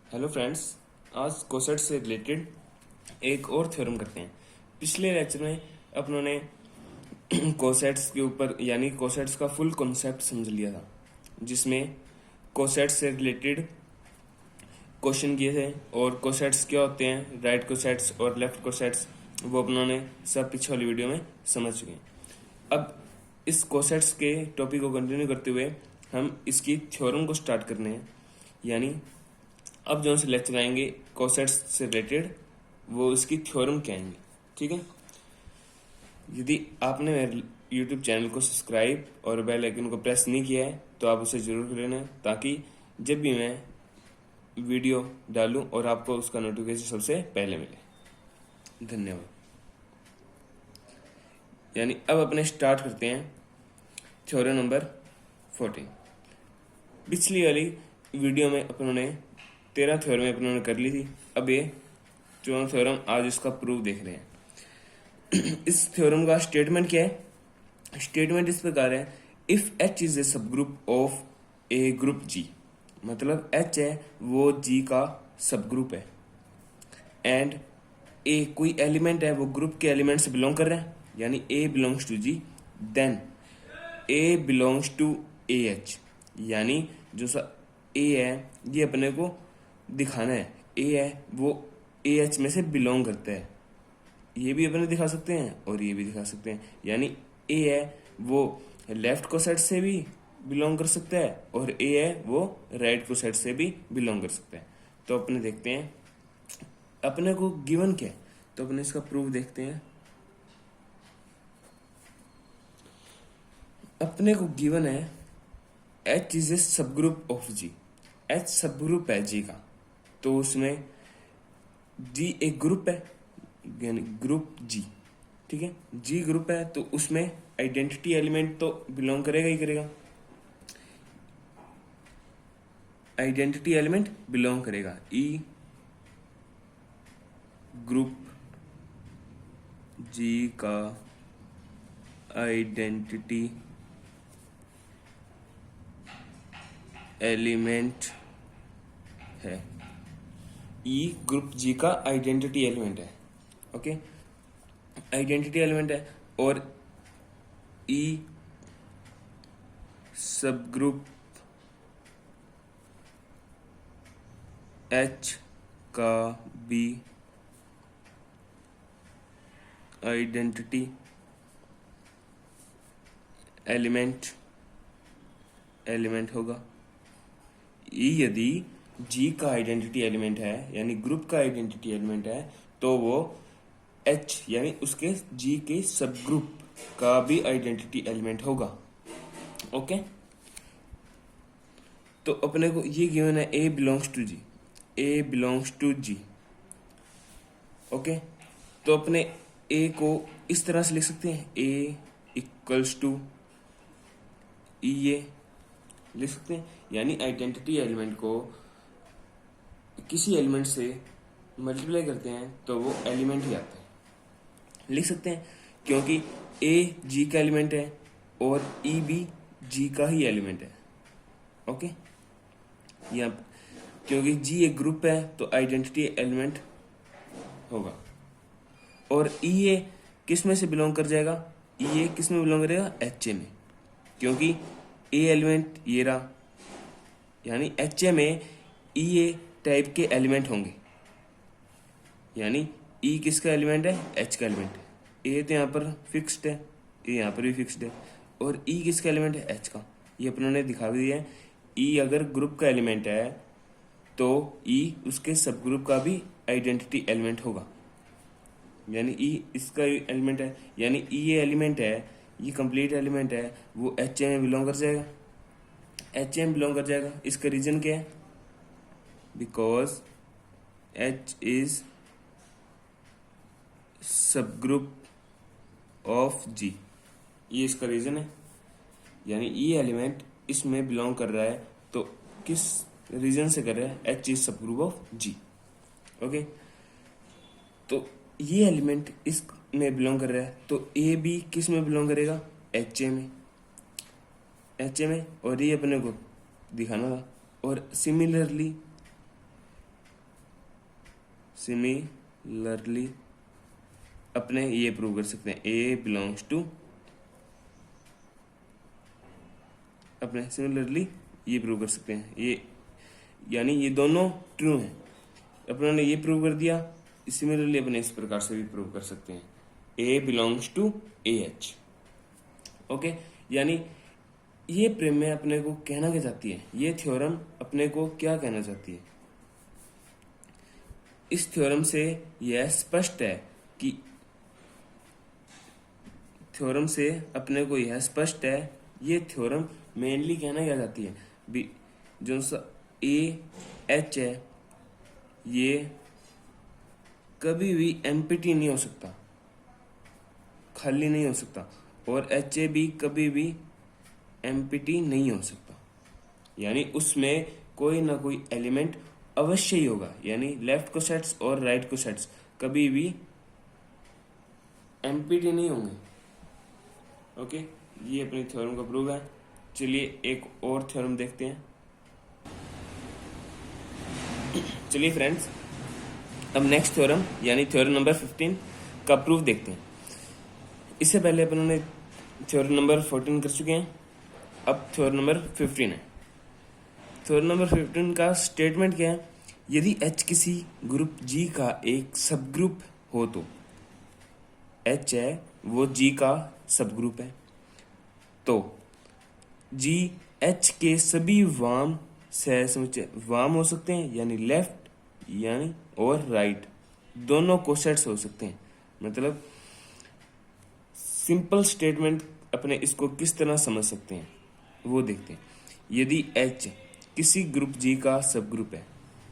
Hello friends, आज coset से related एक और थ्योरम करते हैं। पिछले लेक्चर में अपनों ने कोसेट्स के ऊपर यानी कोसेट्स का फुल कॉन्सेप्ट समझ लिया था, जिसमें कोसेट्स से रिलेटेड क्वेश्चन किए थे और कोसेट्स क्या होते हैं, राइट कोसेट्स और लेफ्ट कोसेट्स, वो अपनों ने सब पिछले वाली वीडियो में समझ चुके हैं। अब इस कोसेट्स के टॉपिक को कंटिन्यू करते हुए हम इसकी थ्योरम को स्टार्ट करने हैं। यानी अब जो से लेक्चर आएंगे कोसेट्स से रिलेटेड, वो इसकी थ्योरम क्या आएंगे। ठीक है, यदि आपने मेरे यूट्यूब चैनल को सब्सक्राइब और बेल आइकन को प्रेस नहीं किया है तो आप उसे जरूर कर लेना, ताकि जब भी मैं वीडियो डालूं और आपको उसका नोटिफिकेशन सबसे पहले मिले। धन्यवाद। यानी अब अपने स्टार्ट करते हैं थ्योरम नंबर 14। पिछली वाली वीडियो में अपनों ने 13 थ्योरम अपनों ने कर ली थी। अब ये 14 थ्योरम आज इसका प्रूफ देख रहे हैं। इस थ्योरम का स्टेटमेंट क्या है? स्टेटमेंट इस प्रकार है, इफ एच इज ए सब ग्रुप ऑफ ए ग्रुप जी, मतलब एच है वो जी का सब ग्रुप है, एंड ए कोई एलिमेंट है वो ग्रुप के एलिमेंट से बिलोंग कर रहा है, यानी A belongs to G, then A belongs to A H, यानी जो सा ए है ये अपने को दिखाना है, ए है वो ए एच में से बिलोंग करता है। ये भी अपने दिखा सकते हैं और ये भी दिखा सकते हैं, यानी ए है वो लेफ्ट कोसेट से भी बिलोंग कर सकता है और ए है वो राइट कोसेट से भी बिलोंग कर सकता है। तो अपने देखते हैं अपने को गिवन क्या है, तो अपने इसका प्रूफ देखते हैं। अपने को गिवन है एच इज ए सब ग्रुप ऑफ जी, एच सब ग्रुप है जी का, तो उसमें जी एक ग्रुप है यानी ग्रुप जी। ठीक है, जी ग्रुप है तो उसमें आइडेंटिटी एलिमेंट तो बिलोंग करेगा ही करेगा, आइडेंटिटी एलिमेंट बिलोंग करेगा। ई ग्रुप जी का आइडेंटिटी एलिमेंट है, ई ग्रुप जी का आइडेंटिटी एलिमेंट है। ओके, आइडेंटिटी एलिमेंट है, और ई सब ग्रुप एच का भी आइडेंटिटी एलिमेंट होगा। ई यदि जी का आइडेंटिटी एलिमेंट है यानी ग्रुप का आइडेंटिटी एलिमेंट है, तो वो एच यानी उसके जी के सब ग्रुप का भी आइडेंटिटी एलिमेंट होगा। ओके, तो अपने को ये गिवन है A belongs to G, A belongs to G. Okay, तो अपने ए को इस तरह से लिख सकते हैं, ए इक्वल्स टू ई, ये लिख सकते हैं। यानी आइडेंटिटी एलिमेंट को किसी एलिमेंट से मल्टीप्लाई करते हैं तो वो एलिमेंट ही आता है, लिख सकते हैं, क्योंकि ए जी का एलिमेंट है और ई भी जी का ही एलिमेंट है। ओके, यहाँ क्योंकि जी एक ग्रुप है तो आइडेंटिटी एलिमेंट होगा। और ई ए किस में से बिलोंग कर जाएगा? ई ए किस में बिलोंग करेगा? एच ए में, क्योंकि ए एलिमेंट ये रहा, यानी एच ए में ई ए टाइप के एलिमेंट होंगे, यानी ई किसका एलिमेंट है? एच का एलिमेंट है। ए तो यहाँ पर फिक्स्ड है, ए यहाँ पर भी फिक्स्ड है, और ई किसका एलिमेंट है? एच का। ये अपनों ने दिखा भी दिया है, ई अगर ग्रुप का एलिमेंट है तो ई उसके सब ग्रुप का भी आइडेंटिटी एलिमेंट होगा, यानी ई इसका एलिमेंट है, यानी ई ये एलिमेंट है, ये कंप्लीट एलिमेंट है, वो एच ए में बिलोंग कर जाएगा, एच ए में बिलोंग कर जाएगा। इसका रीजन क्या है? बिकॉज एच इज सब ग्रुप ऑफ जी, ये इसका रीजन है। यानी ई एलिमेंट इसमें बिलोंग कर रहा है, तो किस रीजन से कर रहा है? एच इज सब ग्रुप ऑफ जी। ओके, तो ये एलिमेंट इस में बिलोंग कर रहा है, तो ए भी किस में बिलोंग करेगा? एच ए में, एच ए में, और ये अपने को दिखाना था। और सिमिलरली सिमिलरली अपने ये प्रूव कर सकते हैं, ए बिलोंग्स टू, अपने सिमिलरली ये प्रूव कर सकते हैं, ये यानी ये दोनों ट्रू हैं। अपनों ने ये प्रूव कर दिया, सिमिलरली अपने इस प्रकार से भी प्रूव कर सकते हैं, A belongs to A H. Okay, यानी ये प्रमेय अपने को कहना क्या चाहती है, ये थ्योरम अपने को क्या कहना चाहती है। इस थ्योरम से यह स्पष्ट है कि थ्योरम से अपने को यह स्पष्ट है, ये थ्योरम मेनली कहना क्या चाहती है, जो सा ए एच है ये कभी भी एम्प्टी नहीं हो सकता, खाली नहीं हो सकता, और एच ए भी कभी भी एम्प्टी नहीं हो सकता, यानी उसमें कोई ना कोई एलिमेंट अवश्य ही होगा, यानी लेफ्ट को सेट्स और राइट को सेट्स कभी भी एम्प्टी नहीं होंगे। ओके, ये अपनी थ्योरम का प्रूव है। चलिए एक और थ्योरम देखते हैं। चलिए फ्रेंड्स, अब नेक्स्ट थ्योरम यानी थ्योरम नंबर 15 का प्रूफ देखते हैं। इससे पहले अपन ने थ्योरम नंबर 14 कर चुके हैं, अब थ्योरम नंबर 15 है। थ्योरम नंबर 15 का स्टेटमेंट क्या है, यदि H किसी ग्रुप G का एक सब ग्रुप हो तो H है वो G का सब ग्रुप है, तो G H के सभी वाम समुच्चय वाम हो सकते हैं, यानी लेफ्ट यानी और राइट दोनों कोसेट्स हो सकते हैं। मतलब सिंपल स्टेटमेंट अपने इसको किस तरह समझ सकते हैं वो देखते हैं। यदि H किसी ग्रुप G का सब ग्रुप है,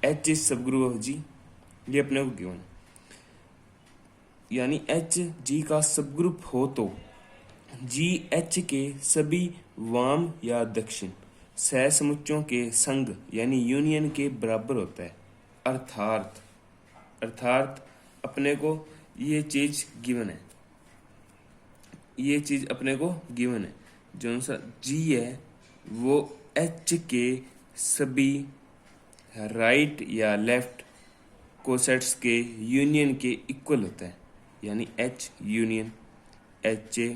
H इज सब ग्रुप ऑफ G, ये अपने को गिवन है, यानी H G का सब ग्रुप हो तो G H के सभी वाम या दक्षिण सह समुच्चयों के संग यानी यूनियन के बराबर होता है। अर्थात अपने को ये चीज गिवन है, ये चीज अपने को गिवन है, जो सा G है वो H के सभी राइट या लेफ्ट कोसेट्स के यूनियन के इक्वल होता है, यानी H union HA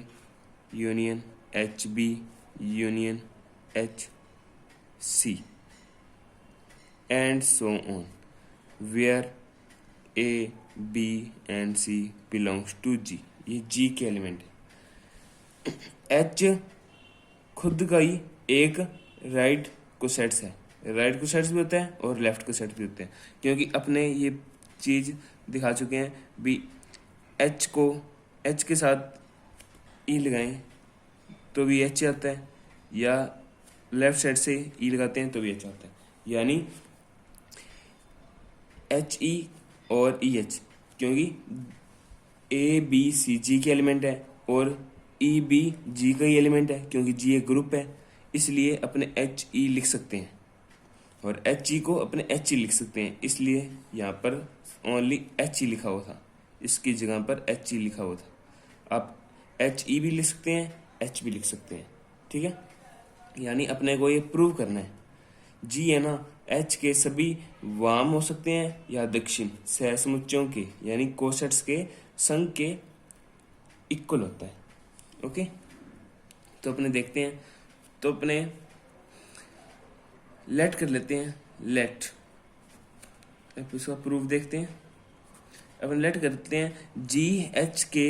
union HB union HC and so on, where A, B and C belongs to G। ये G के एलिमेंट है। H खुद का ही एक राइट कोसेट्स है, राइट कोसेट्स भी होता है और लेफ्ट कोसेट्स भी होते हैं, क्योंकि अपने ये चीज दिखा चुके हैं भी H को H के साथ E लगाएं तो भी H आता है, या लेफ्ट साइड से E लगाते हैं तो भी H आता है, यानी HE और EH, क्योंकि ABCG के एलिमेंट है और EBG का ही एलिमेंट है, क्योंकि G एक ग्रुप है, इसलिए अपने HE लिख सकते हैं और HE को अपने HE लिख सकते हैं, इसलिए यहाँ पर ओनली HE लिखा हुआ था, इसकी जगह पर HE लिखा हुआ था। आप HE भी लिख सकते हैं, H भी लिख सकते हैं, ठीक है। यानी अपने को ये प्रूव करना है, G है ना H के सभी वाम हो सकते हैं या दक्षिण सह समुच्चयों के यानी कोसेट्स के संग के इक्वल होता है। ओके, तो अपने देखते हैं, तो अपने लेट कर लेते हैं, लेट अब इसका प्रूफ देखते हैं। अपन लेट करते हैं G H के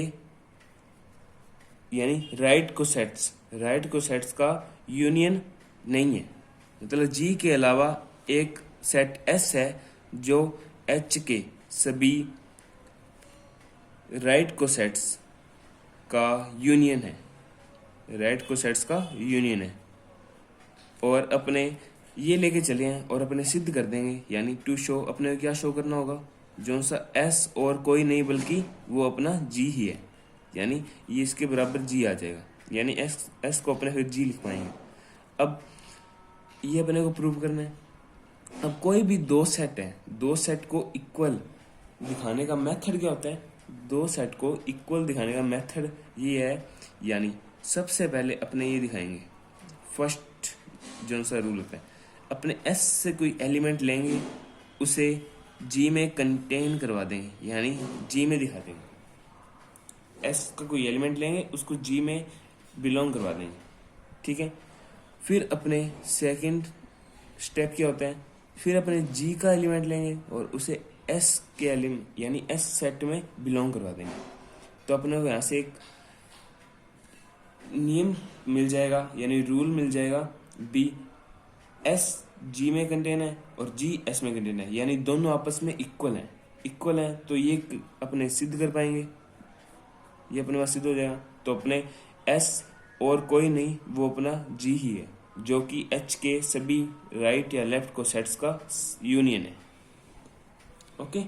यानी राइट कोसेट्स का यूनियन नहीं है, मतलब G के अलावा एक सेट S है जो H के सभी राइट कोसेट्स का यूनियन है, राइट कोसेट्स का यूनियन है, और अपने ये लेके चले हैं और अपने सिद्ध कर देंगे, यानी टू शो अपने क्या शो करना होगा, जो सा S और कोई नहीं बल्कि वो अपना G ही है, यानी ये इसके बराबर G आ जाएगा, यानी S को अपने फिर G लिख पाएंगे। अब ये अपने को प्रूव करना है। अब कोई भी दो सेट है, दो सेट को इक्वल दिखाने का मेथड क्या होता है, दो सेट को इक्वल दिखाने का मेथड ये है, यानी सबसे पहले अपने ये दिखाएंगे, फर्स्ट जो सा रूल होता है, अपने S से कोई एलिमेंट लेंगे उसे जी में कंटेन करवा देंगे, यानी जी में दिखा देंगे। एस का कोई एलिमेंट लेंगे, उसको जी में बिलोंग करवा देंगे, ठीक है। फिर अपने सेकंड स्टेप क्या होता है, फिर अपने जी का एलिमेंट लेंगे और उसे एस के एलिमेंट यानी एस सेट में बिलोंग करवा देंगे। तो अपने को यहाँ से एक नियम मिल जाएगा, यानी रूल मिल जाएगा, बी एस जी में कंटेन है और जी एस में कंटेन है, यानी दोनों आपस में इक्वल है। तो ये अपने सिद्ध कर पाएंगे, ये अपने पास सिद्ध हो जाएगा। तो अपने एस और कोई नहीं, वो अपना जी ही है, जो कि एच के सभी राइट या लेफ्ट को सेट्स का यूनियन है। ओके,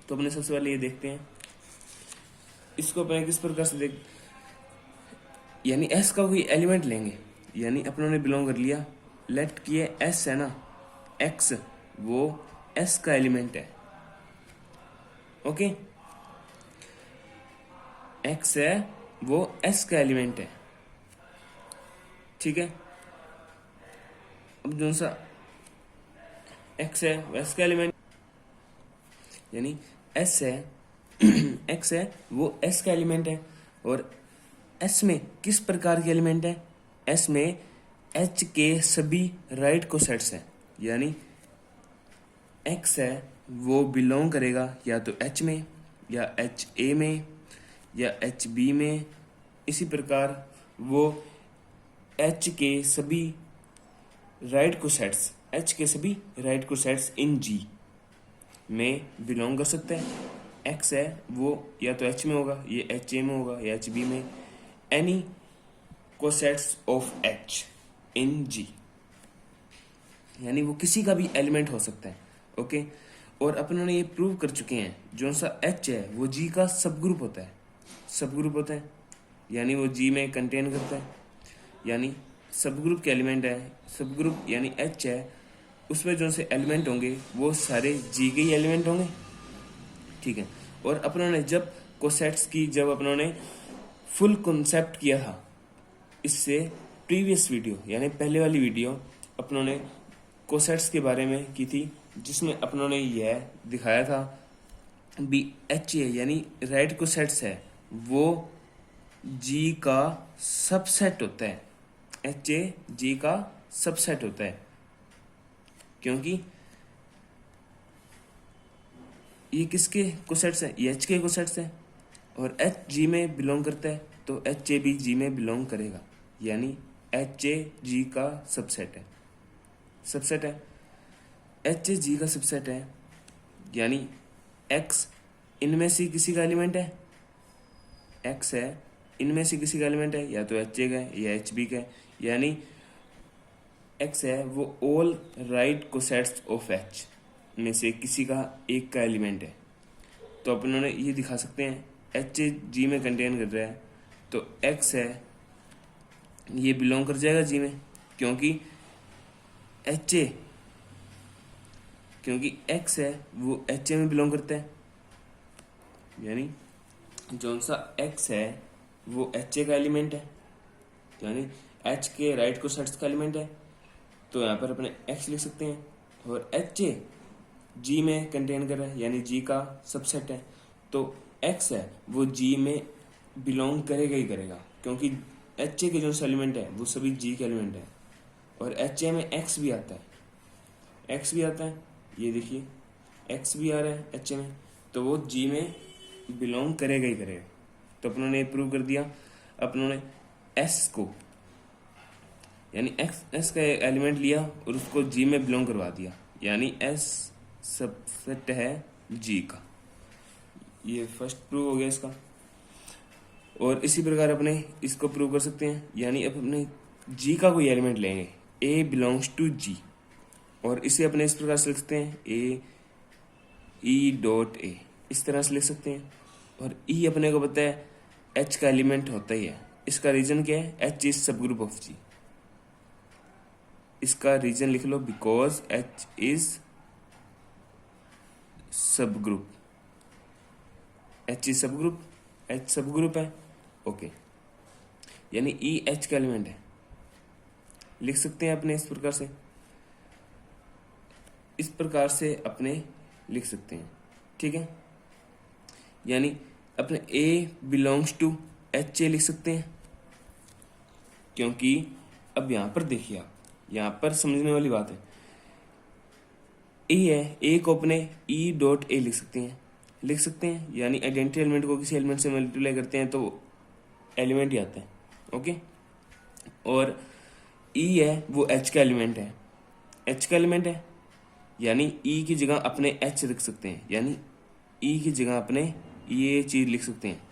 तो अपने सबसे पहले ये देखते हैं, इसको अपने किस प्रकार से देख, यानी एस का कोई एलिमेंट लेंगे, यानी अपनों ने बिलोंग कर लिया, लेट किए एस है ना, एक्स वो एस का एलिमेंट है। ओके, एक्स है वो एस का एलिमेंट है, ठीक है। अब जो सा एक्स है वो एस का एलिमेंट, यानी एस है एक्स है वो एस का एलिमेंट है। और एस में किस प्रकार के एलिमेंट है, एस में एच के सभी राइट को सेट्स है, यानी एक्स है वो बिलोंग करेगा या तो एच में या एच ए में या एच बी में। इसी प्रकार वो एच के सभी राइट को सेट्स, एच के सभी राइट को सेट्स इन जी में बिलोंग कर सकते हैं। एक्स है वो या तो एच में होगा, ये एच ए में होगा या एच बी में, any cosets of H in जी, यानी वो किसी का भी एलिमेंट हो सकता है। ओके, और अपन ने ये प्रूव कर चुके हैं, जो सा एच है वो जी का सब ग्रुप होता है, यानी वो जी में कंटेन करता है, यानी सब ग्रुप के एलिमेंट है, सब ग्रुप यानी एच है, उसमें जो से एलिमेंट होंगे वो सारे जी के ही एलिमेंट होंगे, ठीक है। और अपनों ने जब कोसेट्स की, जब अपनों ने फुल कॉन्सेप्ट किया था, इससे प्रीवियस वीडियो यानी पहले वाली वीडियो अपनों ने कोसेट्स के बारे में की थी, जिसमें अपनों ने यह दिखाया था बी एच ए यानी राइट कोसेट्स है वो जी का सबसेट होता है, एच ए जी का सबसेट होता है, क्योंकि ये किसके कोसेट्स है, ये एच के कोसेट्स है और एच जी में बिलोंग करता है, तो एच ए भी जी में बिलोंग करेगा, यानी एच ए जी का सबसेट है। एच ए जी का सबसेट है, यानी एक्स इनमें से किसी का एलिमेंट है, एक्स है इनमें से किसी का एलिमेंट है, या तो एच ए का है या एच बी का है, यानी एक्स है वो all right cosets of H में से किसी का एक का एलिमेंट है। तो अपन उन्होंने ये दिखा सकते हैं, एच ए जी में कंटेन कर रहा है, तो एक्स है ये बिलोंग कर जाएगा जी में, क्योंकि एच ए, क्योंकि एक्स है वो एच ए में बिलोंग करता है, यानी जौन सा एक्स है वो एच ए का एलिमेंट है, यानी एच के राइट को सेट्स का एलिमेंट है। तो यहाँ पर अपने एक्स लिख सकते हैं, और एच ए जी में कंटेन कर रहा है, यानी जी का सबसेट है, तो एक्स है वो जी में बिलोंग करेगा ही करेगा, क्योंकि एच ए के जो एलिमेंट है वो सभी जी के एलिमेंट है। और एच ए में एक्स भी आता है, ये देखिए एक्स भी आ रहा है एच ए में, तो वो जी में बिलोंग करेगा ही करेगा। तो अपनों ने प्रूव कर दिया, अपनों ने एस को यानी एस का एलिमेंट लिया और उसको जी में बिलोंग करवा दिया, यानी एस सबसेट है जी का। ये फर्स्ट प्रूव हो गया इसका। और इसी प्रकार अपने इसको प्रूव कर सकते हैं, यानी अब अपने जी का कोई एलिमेंट लेंगे, ए बिलोंग्स टू जी, और इसे अपने इस प्रकार से लिख सकते हैं, ए ई डॉट ए, इस तरह से लिख सकते हैं। और ई अपने को पता है एच का एलिमेंट होता ही है, इसका रीजन क्या है, एच इज सब ग्रुप ऑफ जी, इसका रीजन लिख लो, बिकॉज एच इज सब ग्रुप, एच इज सब ग्रुप, एच सब ग्रुप है। ओके, यानी ई एच का एलिमेंट है, लिख सकते हैं अपने इस प्रकार से अपने लिख सकते हैं। ठीक है, यानी अपने ए बिलोंग्स टू एच ए लिख सकते हैं, क्योंकि अब यहां पर देखिए आप, यहां पर समझने वाली बात है, ए है, ए को अपने ई डॉट ए लिख सकते हैं, यानी आइडेंटिटी एलिमेंट को किसी एलिमेंट से मल्टीप्लाई करते हैं तो एलिमेंट ही आता है। ओके, और ई है वो एच का एलिमेंट है, यानी ई की जगह अपने एच रख सकते हैं, यानी ई की जगह अपने ये चीज लिख सकते हैं,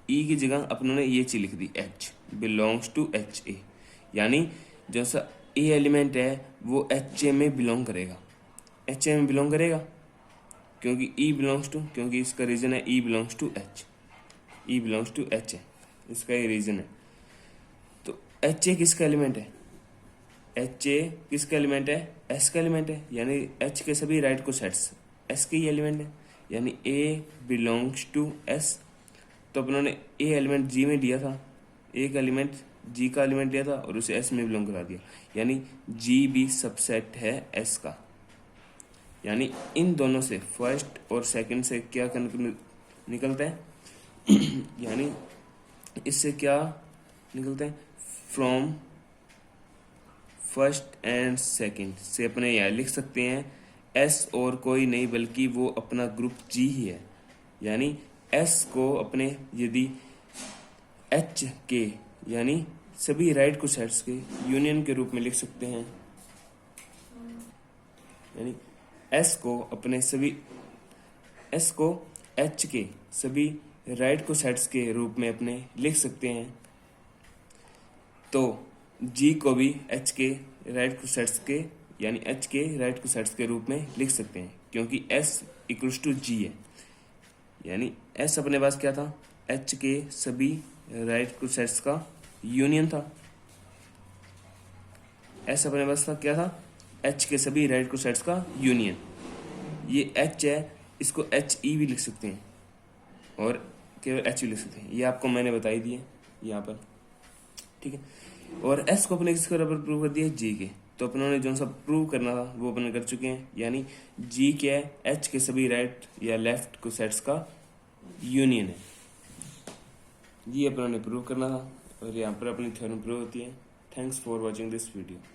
ई की जगह अपनों ये चीज लिख दी, H belongs to H A, यानी जैसा ए एलिमेंट है वो एच ए में बिलोंग करेगा, क्योंकि ई बिलोंग्स टू, क्योंकि इसका रीजन है ई बिलोंग्स टू एच है, इसका ये रीजन है। तो एच ए किसका एलिमेंट है, एस का एलिमेंट है, यानी एच के सभी राइट को सेट्स एस के ही एलिमेंट है, यानी ए बिलोंग्स टू एस। तो अपनों ने ए एलिमेंट जी में दिया था, ए का एलिमेंट जी का एलिमेंट दिया था और उसे एस में बिलोंग करा दिया, यानी जी भी सबसेट है एस का। यानी इन दोनों से फर्स्ट और सेकंड से क्या निकलता है यानी इससे क्या निकलता है, फ्रॉम फर्स्ट एंड सेकंड से अपने यहाँ लिख सकते हैं एस और कोई नहीं बल्कि वो अपना ग्रुप जी ही है, यानी एस को अपने यदि एच के यानी सभी राइट को सेट्स के यूनियन के रूप में लिख सकते हैं, यानी एस को एच के सभी राइट को सेट्स के रूप में अपने लिख सकते हैं, तो जी को भी एच के राइट को सेट्स के यानी एच के राइट को सेट्स के रूप में लिख सकते हैं, क्योंकि एस इक्वल्स टू जी है, यानी एस अपने पास क्या था, एच के सभी राइट को सेट्स का यूनियन था, एस अपने पास था क्या था, एच के सभी राइट को सेट्स का यूनियन। ये एच है, इसको एच ई भी लिख सकते हैं और केवल एच भी लिख सकते हैं, ये आपको मैंने बताई दी है यहाँ पर। ठीक है, और एस को अपने किसके बराबर प्रूव कर दिया, जी के। तो अपनों ने जो सा प्रूव करना था वो अपने कर चुके हैं, यानी जी क्या है, एच के सभी राइट या लेफ्ट को सेट्स का यूनियन है, ये अपनों ने प्रूव करना था और यहाँ पर अपनी थ्योरम प्रूव होती है। Thanks for watching this video.